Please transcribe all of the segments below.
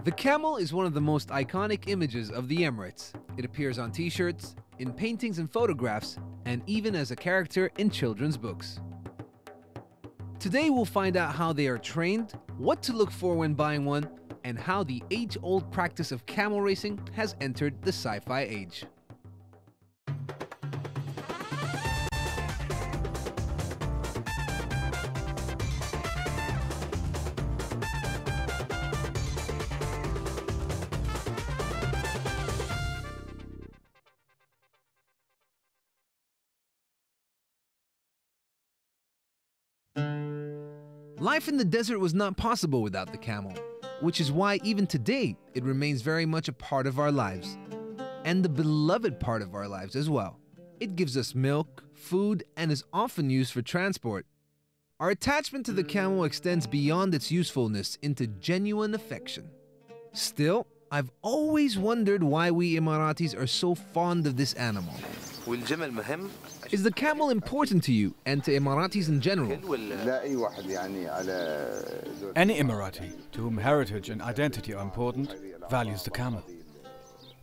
The camel is one of the most iconic images of the Emirates. It appears on t-shirts, in paintings and photographs, and even as a character in children's books. Today we'll find out how they are trained, what to look for when buying one, and how the age-old practice of camel racing has entered the sci-fi age. Life in the desert was not possible without the camel, which is why even today it remains very much a part of our lives, and the beloved part of our lives as well. It gives us milk, food, and is often used for transport. Our attachment to the camel extends beyond its usefulness into genuine affection. Still, I've always wondered why we Emiratis are so fond of this animal. Is the camel important to you and to Emiratis in general? Any Emirati to whom heritage and identity are important values the camel.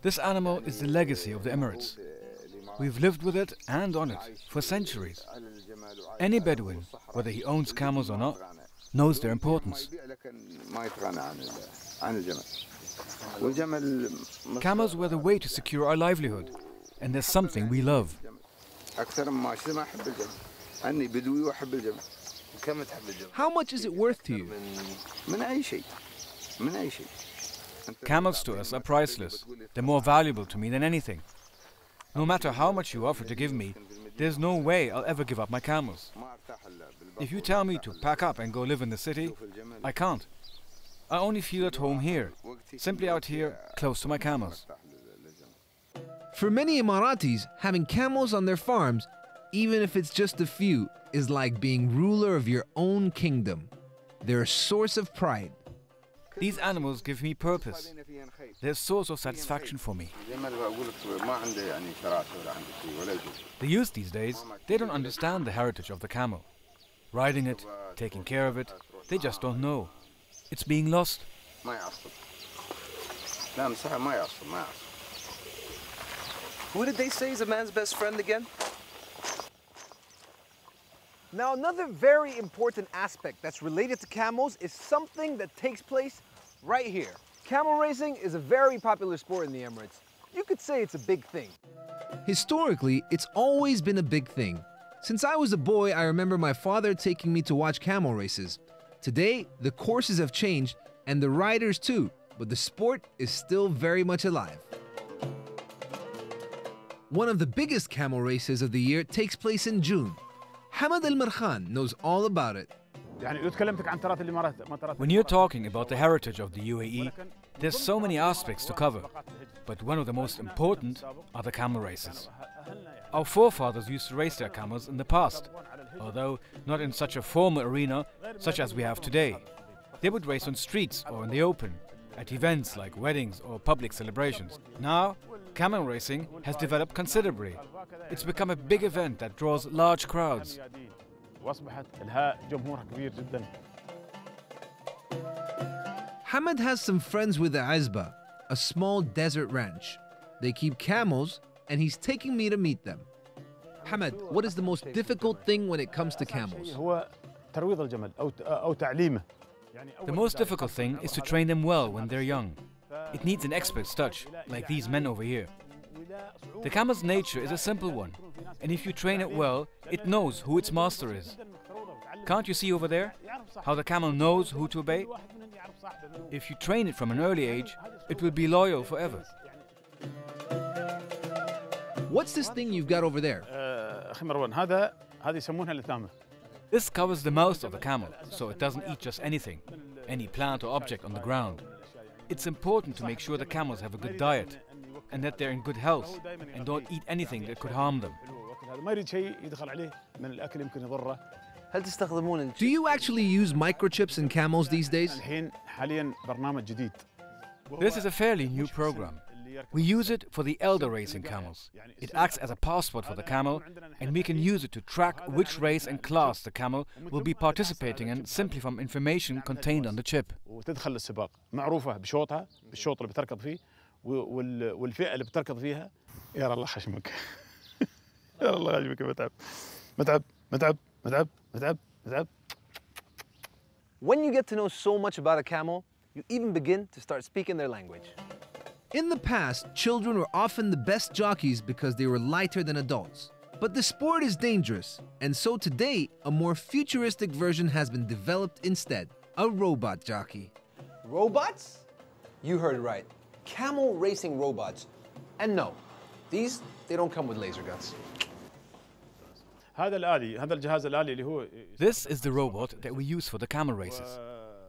This animal is the legacy of the Emirates. We've lived with it and on it for centuries. Any Bedouin, whether he owns camels or not, knows their importance. Camels were the way to secure our livelihood, and there's something we love. How much is it worth to you? Camels to us are priceless. They're more valuable to me than anything. No matter how much you offer to give me, there's no way I'll ever give up my camels. If you tell me to pack up and go live in the city, I can't. I only feel at home here, simply out here, close to my camels. For many Emiratis, having camels on their farms, even if it's just a few, is like being ruler of your own kingdom. They're a source of pride. These animals give me purpose. They're a source of satisfaction for me. The youth these days, they don't understand the heritage of the camel. Riding it, taking care of it, they just don't know. It's being lost. Who did they say is a man's best friend again? Now, another very important aspect that's related to camels is something that takes place right here. Camel racing is a very popular sport in the Emirates. You could say it's a big thing. Historically, it's always been a big thing. Since I was a boy, I remember my father taking me to watch camel races. Today, the courses have changed, and the riders too, but the sport is still very much alive. One of the biggest camel races of the year takes place in June. Hamad Al-Markhan knows all about it. When you're talking about the heritage of the UAE, there's so many aspects to cover, but one of the most important are the camel races. Our forefathers used to race their camels in the past, although not in such a formal arena such as we have today. They would race on streets or in the open, at events like weddings or public celebrations. Now, camel racing has developed considerably. It's become a big event that draws large crowds. Hamad has some friends with the Azba, a small desert ranch. They keep camels, and he's taking me to meet them. Hamad, what is the most difficult thing when it comes to camels? The most difficult thing is to train them well when they're young. It needs an expert's touch, like these men over here. The camel's nature is a simple one, and if you train it well, it knows who its master is. Can't you see over there how the camel knows who to obey? If you train it from an early age, it will be loyal forever. What's this thing you've got over there? This covers the mouth of the camel, so it doesn't eat just anything, any plant or object on the ground. It's important to make sure the camels have a good diet, and that they're in good health, and don't eat anything that could harm them. Do you actually use microchips in camels these days? This is a fairly new program. We use it for the elder racing camels. It acts as a passport for the camel, and we can use it to track which race and class the camel will be participating in simply from information contained on the chip. وتدخل السباق معروفة بشوطها بالشوط اللي بتركض فيه والفئة اللي بتركض فيها. يا الله خشمك. يا الله خشمك متعب متعب متعب متعب متعب متعب. When you get to know so much about a camel, you even begin to start speaking their language. In the past, children were often the best jockeys because they were lighter than adults. But the sport is dangerous, and so today, a more futuristic version has been developed instead, a robot jockey. Robots? You heard it right. Camel racing robots. And no, they don't come with laser guns. هذا الآلي هذا الجهاز الآلي اللي هو. This is the robot that we use for the camel races.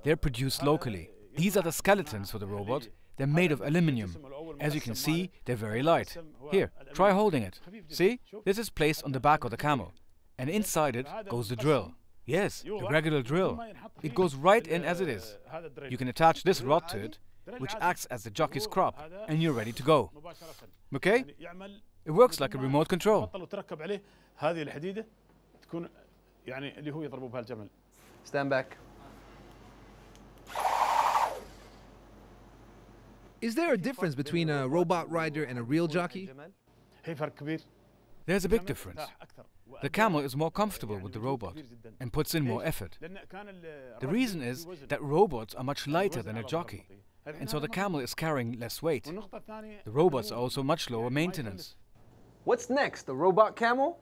They're produced locally. These are the skeletons for the robot. They're made of aluminium. As you can see, they're very light. Here, try holding it. See? This is placed on the back of the camel. And inside it goes the drill. Yes, a regular drill. It goes right in as it is. You can attach this rod to it, which acts as the jockey's crop, and you're ready to go. Okay? It works like a remote control. هذه الحديدة تكون يعني اللي هو يضربوا بها الجمل. Stand back. Is there a difference between a robot rider and a real jockey? هي فرق كبير. There's a big difference. The camel is more comfortable with the robot and puts in more effort. The reason is that robots are much lighter than a jockey, and so the camel is carrying less weight. The robots are also much lower maintenance. What's next, the robot camel